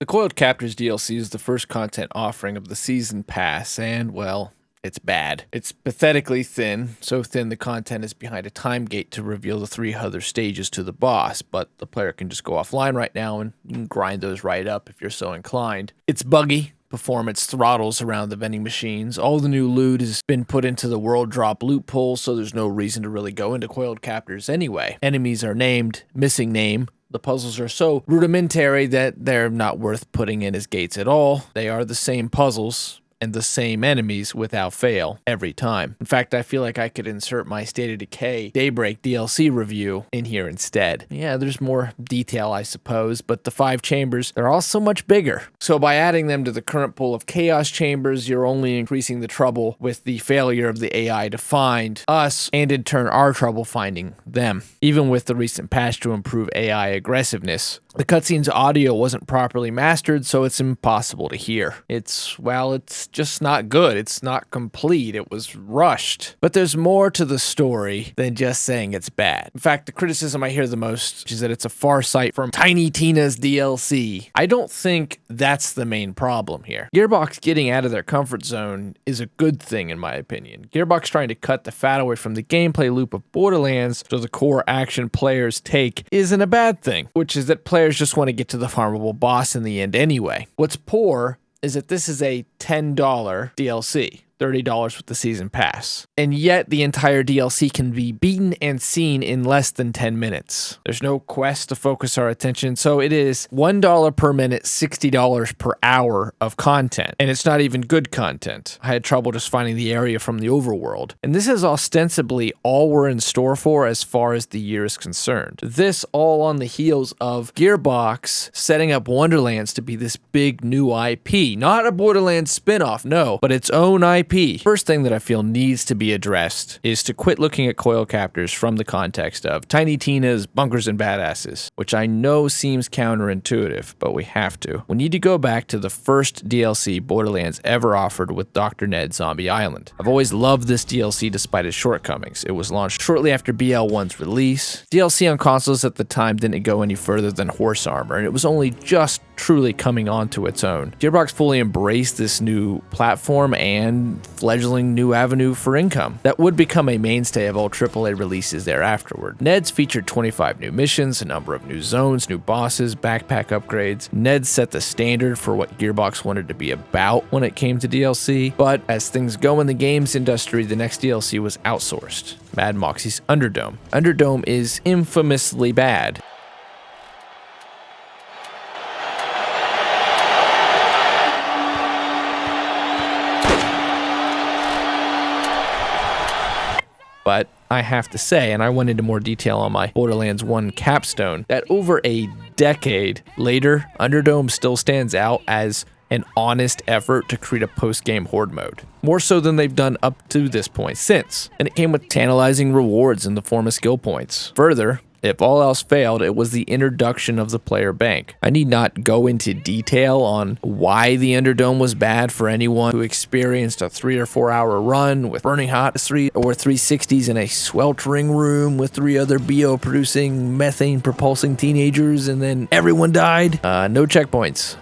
The Coiled Captors DLC is the first content offering of the Season Pass, and, well, it's bad. It's pathetically thin, so thin the content is behind a time gate to reveal the 3 other stages to the boss, but the player can just go offline right now and you can grind those right up if you're so inclined. It's buggy. Performance throttles around the vending machines. All the new loot has been put into the world drop loot pool, so there's no reason to really go into Coiled Captors anyway. Enemies are named, missing name. The puzzles are so rudimentary that they're not worth putting in as gates at all. They are the same puzzles and the same enemies without fail every time. In fact, I feel like I could insert my State of Decay Daybreak DLC review in here instead. Yeah, there's more detail, I suppose, but the 5 chambers, they're all so much bigger. So by adding them to the current pool of Chaos Chambers, you're only increasing the trouble with the failure of the AI to find us, and in turn our trouble finding them. Even with the recent patch to improve AI aggressiveness, the cutscene's audio wasn't properly mastered, so it's impossible to hear. It's just not good. It's not complete. It was rushed. But there's more to the story than just saying it's bad. In fact, the criticism I hear the most is that it's a far sight from Tiny Tina's DLC. I don't think that's the main problem here. Gearbox getting out of their comfort zone is a good thing in my opinion. Gearbox trying to cut the fat away from the gameplay loop of Borderlands so the core action players take isn't a bad thing, which is that players just want to get to the farmable boss in the end anyway. What's poor is that this is a $10 DLC. $30 with the season pass. And yet the entire DLC can be beaten and seen in less than 10 minutes. There's no quest to focus our attention, so it is $1 per minute, $60 per hour of content. And it's not even good content. I had trouble just finding the area from the overworld. And this is ostensibly all we're in store for as far as the year is concerned. This all on the heels of Gearbox setting up Wonderlands to be this big new IP. Not a Borderlands spin-off, no, but its own IP. First thing that I feel needs to be addressed is to quit looking at Coiled Captors from the context of Tiny Tina's Bunkers and Badasses, which I know seems counterintuitive, but we have to. We need to go back to the first DLC Borderlands ever offered with Dr. Ned's Zombie Island. I've always loved this DLC despite its shortcomings. It was launched shortly after BL1's release. DLC on consoles at the time didn't go any further than Horse Armor, and it was only just truly coming onto its own. Gearbox fully embraced this new platform and fledgling new avenue for income that would become a mainstay of all AAA releases thereafterward. Ned's featured 25 new missions, a number of new zones, new bosses, backpack upgrades. Ned set the standard for what Gearbox wanted to be about when it came to DLC, but as things go in the games industry, the next DLC was outsourced. Mad Moxie's Underdome. Underdome is infamously bad. But I have to say, and I went into more detail on my Borderlands 1 capstone, that over a decade later, Underdome still stands out as an honest effort to create a post-game horde mode. More so than they've done up to this point since. And it came with tantalizing rewards in the form of skill points. Further, if all else failed, it was the introduction of the player bank. I need not go into detail on why the Underdome was bad for anyone who experienced a 3 or 4 hour run with burning hot 3 or 360s in a sweltering room with 3 other BO producing methane propulsing teenagers and then everyone died. No checkpoints.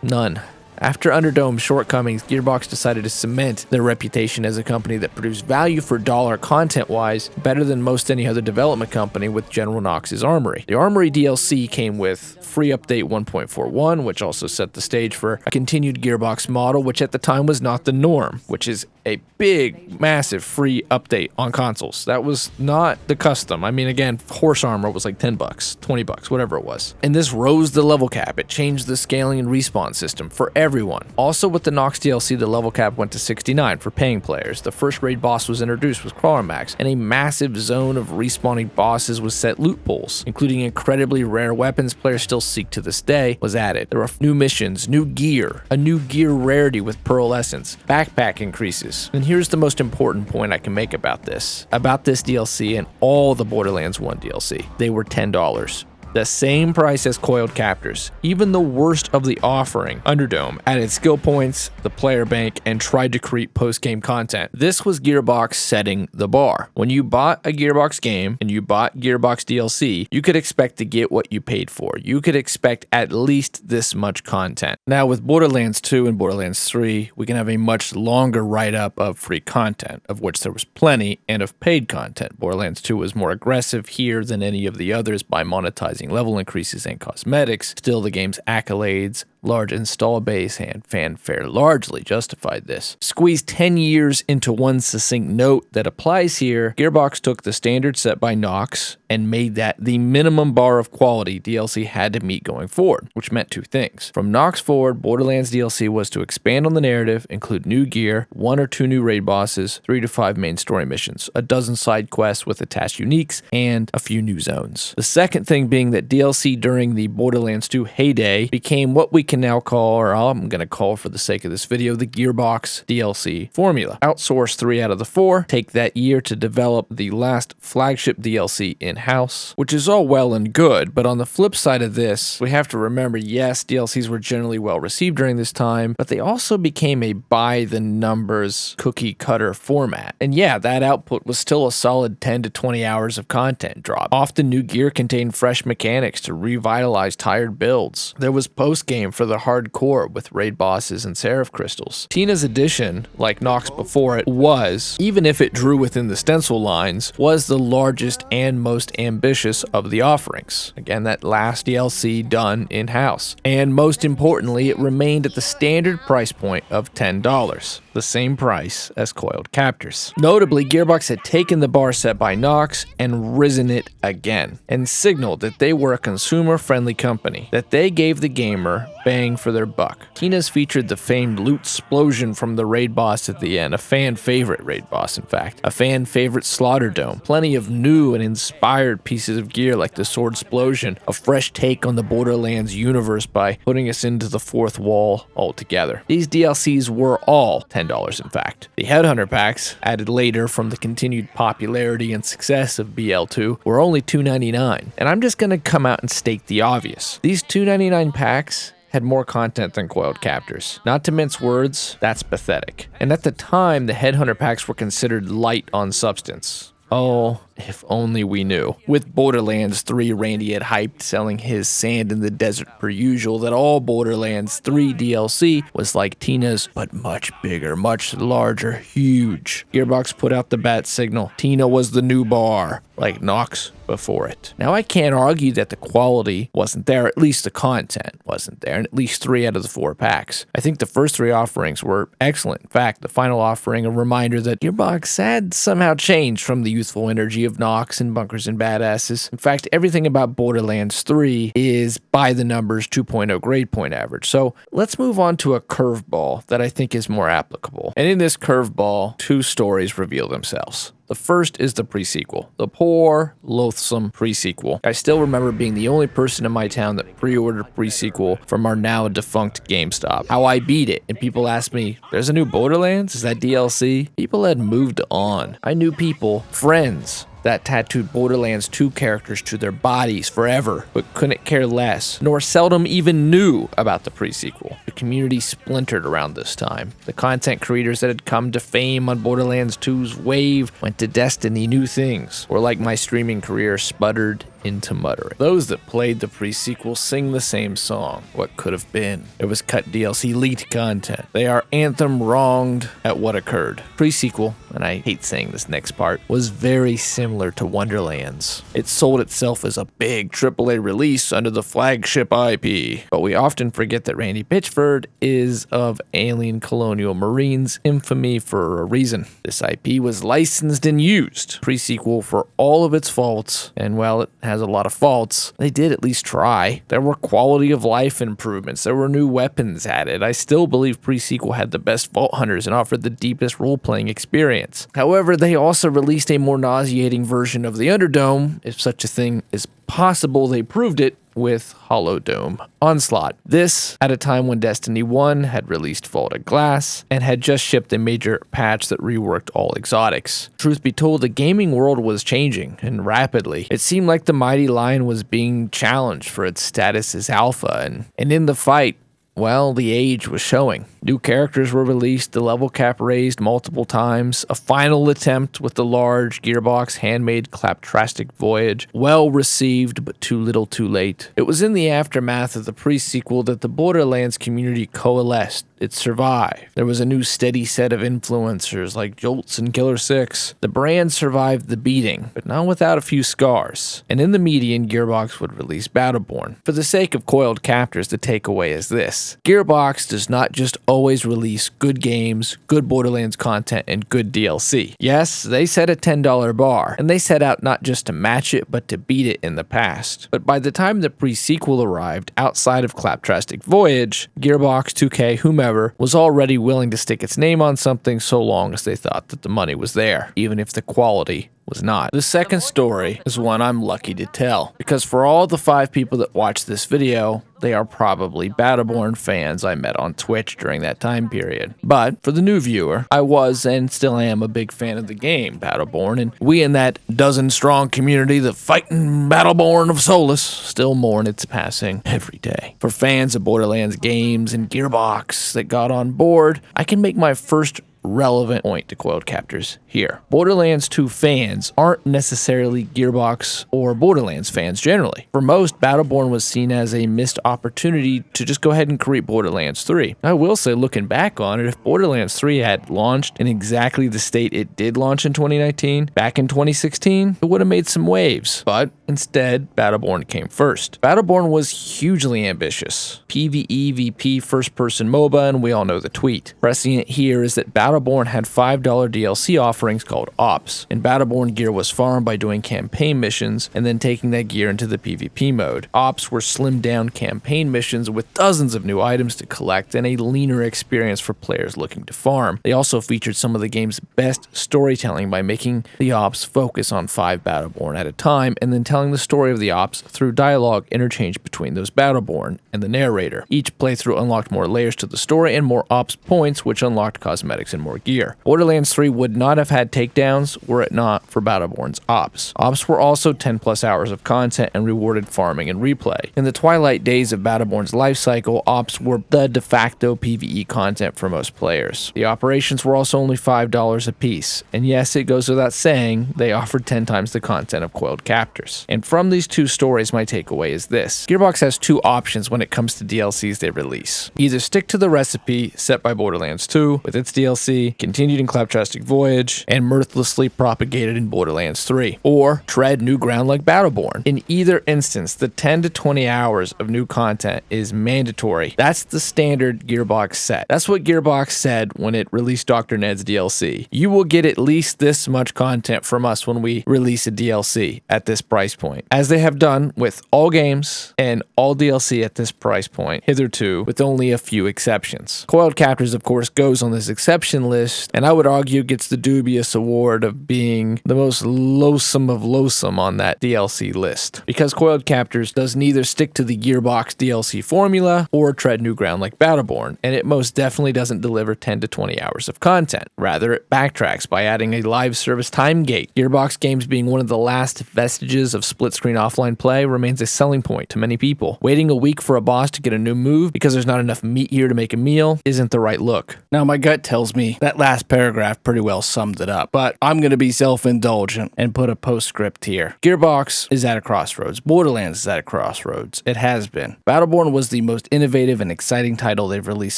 None. After Underdome's shortcomings, Gearbox decided to cement their reputation as a company that produced value for dollar content-wise better than most any other development company with General Knox's Armory. The Armory DLC came with free update 1.41, which also set the stage for a continued Gearbox model, which at the time was not the norm, which is a big, massive free update on consoles. That was not the custom. I mean, again, Horse Armor was like $10, $20, whatever it was. And this rose the level cap. It changed the scaling and respawn system for everyone. Also with the Nox DLC, the level cap went to 69 for paying players. The first raid boss was introduced with Crawler Max, and a massive zone of respawning bosses with set loot pools, including incredibly rare weapons players still seek to this day, was added. There were new missions, new gear, a new gear rarity with Pearl Essence, backpack increases. And here's the most important point I can make about this DLC and all the Borderlands 1 DLC. They were $10. The same price as Coiled Captors. Even the worst of the offering, Underdome, added skill points, the player bank, and tried to create post-game content. This was Gearbox setting the bar. When you bought a Gearbox game and you bought Gearbox DLC, you could expect to get what you paid for. You could expect at least this much content. Now with Borderlands 2 and Borderlands 3, we can have a much longer write-up of free content, of which there was plenty, and of paid content. Borderlands 2 was more aggressive here than any of the others by monetizing level increases and cosmetics. Still, the game's accolades, large install base, and fanfare largely justified this. Squeezed 10 years into one succinct note that applies here, Gearbox took the standard set by Nox and made that the minimum bar of quality DLC had to meet going forward, which meant two things. From Nox forward, Borderlands DLC was to expand on the narrative, include new gear, 1 or 2 new raid bosses, 3 to 5 main story missions, a dozen side quests with attached uniques, and a few new zones. The second thing being that DLC during the Borderlands 2 heyday became what we can now call, or I'm going to call for the sake of this video, the Gearbox DLC formula. Outsource 3 out of the 4, take that year to develop the last flagship DLC in-house, which is all well and good, but on the flip side of this, we have to remember, yes, DLCs were generally well received during this time, but they also became a by-the-numbers cookie-cutter format. And yeah, that output was still a solid 10 to 20 hours of content drop. Often new gear contained fresh mechanics to revitalize tired builds. There was post-game for the hardcore with raid bosses and Seraph crystals. Tina's edition, like Nox before it, was, even if it drew within the stencil lines, was the largest and most ambitious of the offerings. Again, that last DLC done in-house. And most importantly, it remained at the standard price point of $10, the same price as Coiled Captors. Notably, Gearbox had taken the bar set by Nox and risen it again, and signaled that they were a consumer-friendly company, that they gave the gamer bang for their buck. Tina's featured the famed loot explosion from the raid boss at the end, a fan-favorite raid boss in fact, a fan-favorite slaughter dome, plenty of new and inspired pieces of gear like the sword explosion, a fresh take on the Borderlands universe by putting us into the fourth wall altogether. These DLCs were all $10 in fact. The Headhunter packs, added later from the continued popularity and success of BL2, were only $2.99, and I'm just gonna come out and state the obvious. These $2.99 packs had more content than Coiled Captors. Not to mince words, that's pathetic. And at the time, the Headhunter packs were considered light on substance. Oh, if only we knew. With Borderlands 3, Randy had hyped, selling his sand in the desert per usual, that all Borderlands 3 DLC was like Tina's, but much bigger, much larger, huge. Gearbox put out the bat signal. Tina was the new bar, like Nox before it. Now, I can't argue that the quality wasn't there, at least the content wasn't there, in at least 3 out of the 4 packs. I think the first 3 offerings were excellent. In fact, the final offering, a reminder that Gearbox had somehow changed from the youthful energy of Nox and Bunkers and Badasses. In fact, everything about Borderlands 3 is by the numbers 2.0 grade point average. So let's move on to a curveball that I think is more applicable. And in this curveball, 2 stories reveal themselves. The first is the pre-sequel, the poor, loathsome pre-sequel. I still remember being the only person in my town that pre-ordered pre-sequel from our now defunct GameStop. How I beat it, and people asked me, there's a new Borderlands? Is that DLC? People had moved on. I knew people, friends, that tattooed Borderlands 2 characters to their bodies forever, but couldn't care less, nor seldom even knew about the pre-sequel. The community splintered around this time. The content creators that had come to fame on Borderlands 2's wave went to Destiny new things, or like my streaming career, sputtered into muttering. Those that played the pre-sequel sing the same song, What Could Have Been. It was cut DLC leaked content. They are anthem wronged at what occurred. Pre-sequel, and I hate saying this next part, was very similar to Wonderlands. It sold itself as a big AAA release under the flagship IP, but we often forget that Randy Pitchford is of Alien Colonial Marines infamy for a reason. This IP was licensed and used. Pre-sequel, for all of its faults, and while it has a lot of faults, they did at least try. There were quality of life improvements. There were new weapons added. I still believe pre-sequel had the best Vault Hunters and offered the deepest role-playing experience. However, they also released a more nauseating version of the Underdome, if such a thing is possible. They proved it with Holodome Onslaught. This at a time when Destiny 1 had released Vault of Glass and had just shipped a major patch that reworked all exotics. Truth be told, the gaming world was changing, and rapidly. It seemed like the mighty lion was being challenged for its status as alpha, and in the fight, well, the age was showing. New characters were released, the level cap raised multiple times, a final attempt with the large Gearbox handmade Claptrastic Voyage, well received but too little too late. It was in the aftermath of the pre-sequel that the Borderlands community coalesced. It survived. There was a new steady set of influencers like Jolts and Killer 6. The brand survived the beating, but not without a few scars. And in the median, Gearbox would release Battleborn. For the sake of Coiled Captors, the takeaway is this. Gearbox does not just always release good games, good Borderlands content, and good DLC. Yes, they set a $10 bar, and they set out not just to match it, but to beat it in the past. But by the time the pre-sequel arrived, outside of Claptrastic Voyage, Gearbox, 2K, whomever, was already willing to stick its name on something so long as they thought that the money was there, even if the quality was not. The second story is one I'm lucky to tell, because for all the 5 people that watch this video, they are probably Battleborn fans I met on Twitch during that time period. But for the new viewer, I was and still am a big fan of the game, Battleborn, and we in that dozen-strong community, the fighting Battleborn of Solus, still mourn its passing every day. For fans of Borderlands games and Gearbox that got on board, I can make my first relevant point to Coiled Captors here. Borderlands 2 fans aren't necessarily Gearbox or Borderlands fans generally. For most, Battleborn was seen as a missed opportunity to just go ahead and create Borderlands 3. I will say, looking back on it, if Borderlands 3 had launched in exactly the state it did launch in 2019, back in 2016, it would have made some waves. But instead, Battleborn came first. Battleborn was hugely ambitious. PvE, VP, first-person MOBA, and we all know the tweet. Pressing it here is that Battleborn had $5 DLC offerings called Ops, and Battleborn gear was farmed by doing campaign missions and then taking that gear into the PvP mode. Ops were slimmed down campaign missions with dozens of new items to collect and a leaner experience for players looking to farm. They also featured some of the game's best storytelling by making the Ops focus on 5 Battleborn at a time and then telling the story of the Ops through dialogue interchange between those Battleborn and the narrator. Each playthrough unlocked more layers to the story and more Ops points, which unlocked cosmetics and more gear. Borderlands 3 would not have had takedowns were it not for Battleborn's Ops. Ops were also 10 plus hours of content and rewarded farming and replay. In the twilight days of Battleborn's lifecycle, Ops were the de facto PvE content for most players. The operations were also only $5 a piece, and yes, it goes without saying, they offered 10 times the content of Coiled Captors. And from these 2 stories, my takeaway is this. Gearbox has 2 options when it comes to DLCs they release. Either stick to the recipe set by Borderlands 2 with its DLC, continued in Claptrastic Voyage, and mirthlessly propagated in Borderlands 3, or tread new ground like Battleborn. In either instance, the 10 to 20 hours of new content is mandatory. That's the standard Gearbox set. That's what Gearbox said when it released Dr. Ned's DLC. You will get at least this much content from us when we release a DLC at this price point, as they have done with all games and all DLC at this price point hitherto, with only a few exceptions. Coiled Captors, of course, goes on this exception list, and I would argue gets the dubious award of being the most loathsome of loathsome on that DLC list, because Coiled Captors does neither stick to the Gearbox DLC formula or tread new ground like Battleborn, and it most definitely doesn't deliver 10 to 20 hours of content. Rather, it backtracks by adding a live service time gate. Gearbox games being one of the last vestiges of split-screen offline play remains a selling point to many people. Waiting a week for a boss to get a new move because there's not enough meat here to make a meal isn't the right look. Now, my gut tells me that last paragraph pretty well summed it up, but I'm going to be self-indulgent and put a postscript here. Gearbox is at a crossroads. Borderlands is at a crossroads. It has been. Battleborn was the most innovative and exciting title they've released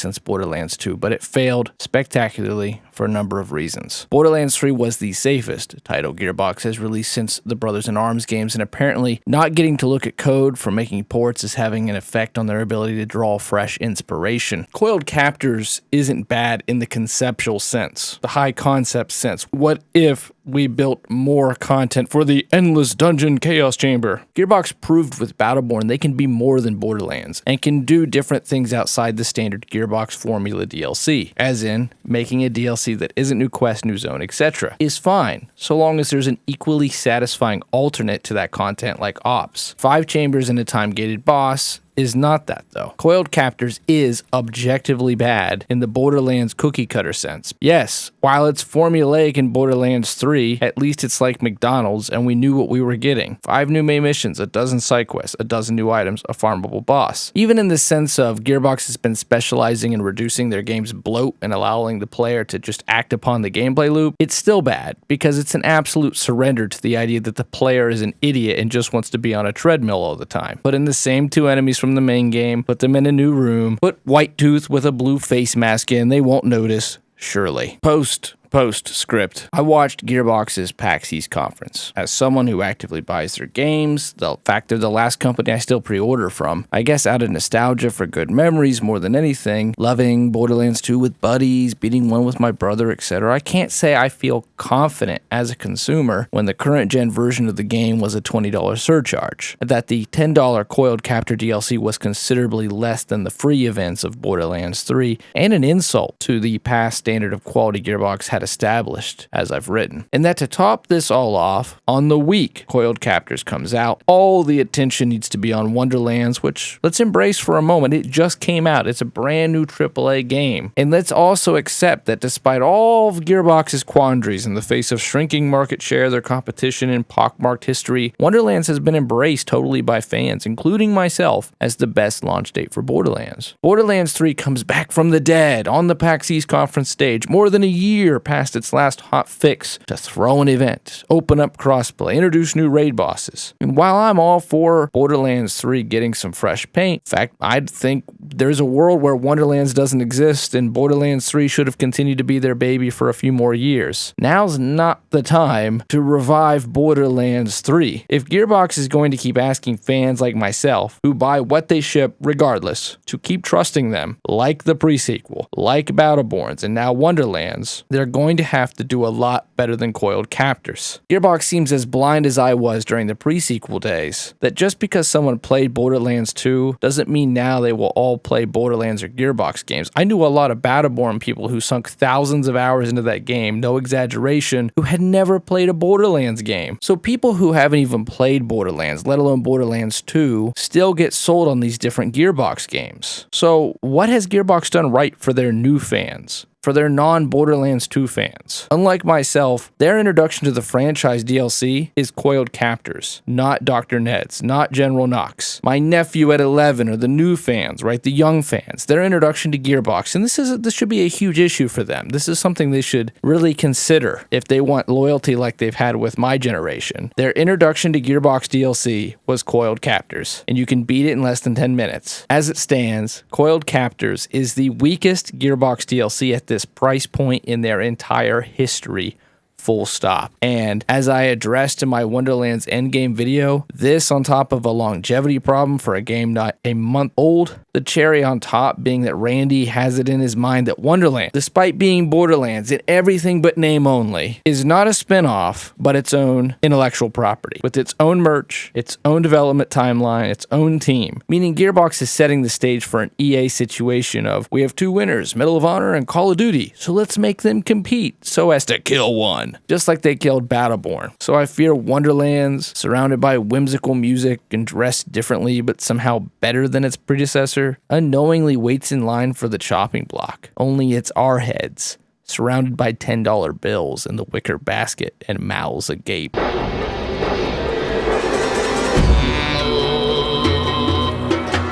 since Borderlands 2, but it failed spectacularly for a number of reasons. Borderlands 3 was the safest title Gearbox has released since the Brothers in Arms games, and apparently not getting to look at code for making ports is having an effect on their ability to draw fresh inspiration. Coiled Captors isn't bad in the conceptual sense, the high concept sense. What if We built more content for the endless dungeon chaos chamber. Gearbox proved with Battleborn they can be more than Borderlands, and can do different things outside the standard Gearbox formula DLC, as in making a DLC that isn't new quest, new zone, etc. is fine, so long as there's an equally satisfying alternate to that content like Ops. 5 chambers and a time-gated boss is not that, though. Coiled Captors is objectively bad in the Borderlands cookie cutter sense. Yes, while it's formulaic in Borderlands 3, at least it's like McDonald's and we knew what we were getting. 5 new main missions, a dozen side quests, a dozen new items, a farmable boss. Even in the sense of Gearbox has been specializing in reducing their game's bloat and allowing the player to just act upon the gameplay loop, it's still bad because it's an absolute surrender to the idea that the player is an idiot and just wants to be on a treadmill all the time. Put in the same 2 enemies from the main game, put them in a new room, put White Tooth with a blue face mask in, they won't notice, surely. Postscript. I watched Gearbox's PAX East conference. As someone who actively buys their games, the fact they're the last company I still pre-order from, I guess out of nostalgia for good memories more than anything, loving Borderlands 2 with buddies, beating one with my brother, etc., I can't say I feel confident as a consumer when the current gen version of the game was a $20 surcharge, that the $10 Coiled Captor DLC was considerably less than the free events of Borderlands 3, and an insult to the past standard of quality Gearbox had established, as I've written. And that to top this all off, on the week Coiled Captors comes out, all the attention needs to be on Wonderlands, which let's embrace for a moment. It just came out. It's a brand new AAA game. And let's also accept that despite all of Gearbox's quandaries in the face of shrinking market share, their competition, and pockmarked history, Wonderlands has been embraced totally by fans, including myself, as the best launch date for Borderlands. Borderlands 3 comes back from the dead on the PAX East conference stage more than a year past its last hot fix to throw an event, open up crossplay, introduce new raid bosses. And while I'm all for Borderlands 3 getting some fresh paint, in fact, I'd think there's a world where Wonderlands doesn't exist and Borderlands 3 should have continued to be their baby for a few more years. Now's not the time to revive Borderlands 3. If Gearbox is going to keep asking fans like myself, who buy what they ship regardless, to keep trusting them, like the pre-sequel, like Battleborns, and now Wonderlands, they're going to have to do a lot better than Coiled Captors. Gearbox seems as blind as I was during the pre-sequel days, that just because someone played Borderlands 2 doesn't mean now they will all play Borderlands or Gearbox games. I knew a lot of Battleborn people who sunk thousands of hours into that game, no exaggeration, who had never played a Borderlands game. So people who haven't even played Borderlands, let alone Borderlands 2, still get sold on these different Gearbox games. So what has Gearbox done right for their new fans? For their non-Borderlands 2 fans? Unlike myself, their introduction to the franchise DLC is Coiled Captors, not Dr. Ned's, not General Knox. My nephew at 11 are the new fans, right? The young fans. Their introduction to Gearbox, and this should be a huge issue for them. This is something they should really consider if they want loyalty like they've had with my generation. Their introduction to Gearbox DLC was Coiled Captors, and you can beat it in less than 10 minutes. As it stands, Coiled Captors is the weakest Gearbox DLC at this price point in their entire history, full stop. And as I addressed in my Wonderlands endgame video, this on top of a longevity problem for a game not a month old, the cherry on top being that Randy has it in his mind that Wonderlands, despite being Borderlands in everything but name only, is not a spin-off, but its own intellectual property, with its own merch, its own development timeline, its own team. Meaning Gearbox is setting the stage for an EA situation of, we have 2 winners, Medal of Honor and Call of Duty, so let's make them compete so as to kill one. Just like they killed Battleborn. So I fear Wonderlands, surrounded by whimsical music and dressed differently but somehow better than its predecessor, unknowingly waits in line for the chopping block. Only it's our heads, surrounded by $10 bills in the wicker basket and mouths agape.